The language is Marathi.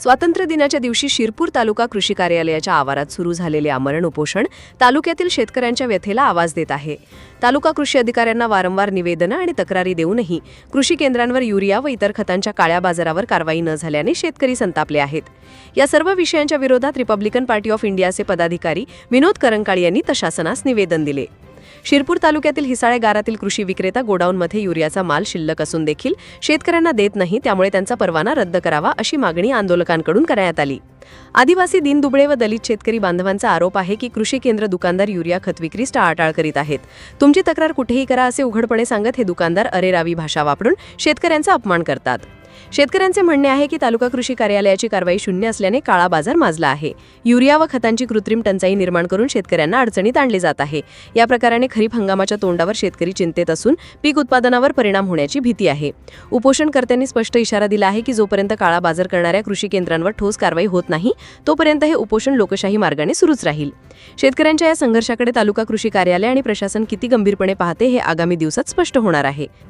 स्वातंत्र्य दिनाच्या दिवशी शिरपूर तालुका कृषी कार्यालयाच्या आवारात सुरू झालेले आमरण उपोषण तालुक्यातील शेतकऱ्यांच्या व्यथेला आवाज देत आहे. तालुका कृषी अधिकाऱ्यांना वारंवार निवेदनं आणि तक्रारी देऊनही कृषी केंद्रांवर युरिया व इतर खतांच्या काळ्या बाजारावर कारवाई न झाल्याने शेतकरी संतापले आहेत. या सर्व विषयांच्या विरोधात रिपब्लिकन पार्टी ऑफ इंडियाचे पदाधिकारी विनोद करंकाळ यांनी प्रशासनास निवेदन दिले. शिरपूर तालुक्यातील हिसाळे गारातील कृषी विक्रेता गोडाऊनमध्ये युरियाचा माल शिल्लक असून देखील शेतकऱ्यांना देत नाही, त्यामुळे त्यांचा परवाना रद्द करावा अशी मागणी आंदोलकांकडून करण्यात आली. आदिवासी दीनदुबळे व दलित शेतकरी बांधवांचा आरोप आहे की कृषी केंद्र दुकानदार युरिया खत विक्री टाळाटाळ करीत आहेत. तुमची तक्रार कुठेही करा असे उघडपणे सांगत हे दुकानदार अरेरावी भाषा वापरून शेतकऱ्यांचा अपमान करतात. शेतकऱ्यांचे म्हणणे आहे की तालुका कृषी कार्यालयाची कारवाई शून्य असल्याने काळा बाजार माजला आहे. युरिया व खतांची कृत्रिम टंचाई निर्माण करून शेतकऱ्यांना अडचणीत आणले जात आहे. या प्रकाराने खरीप हंगामाच्या तोंडावर शेतकरी चिंतेत असून पीक उत्पादनावर परिणाम होण्याची भीती आहे. उपोषणकर्त्यांनी स्पष्ट इशारा दिला आहे की जोपर्यंत काळा बाजार करणाऱ्या कृषी केंद्रांवर ठोस कारवाई होत नाही तोपर्यंत हे उपोषण लोकशाही मार्गाने सुरूच राहील. शेतकऱ्यांच्या या संघर्षाकडे तालुका कृषी कार्यालय आणि प्रशासन किती गंभीरपणे पाहते हे आगामी दिवसात स्पष्ट होणार आहे.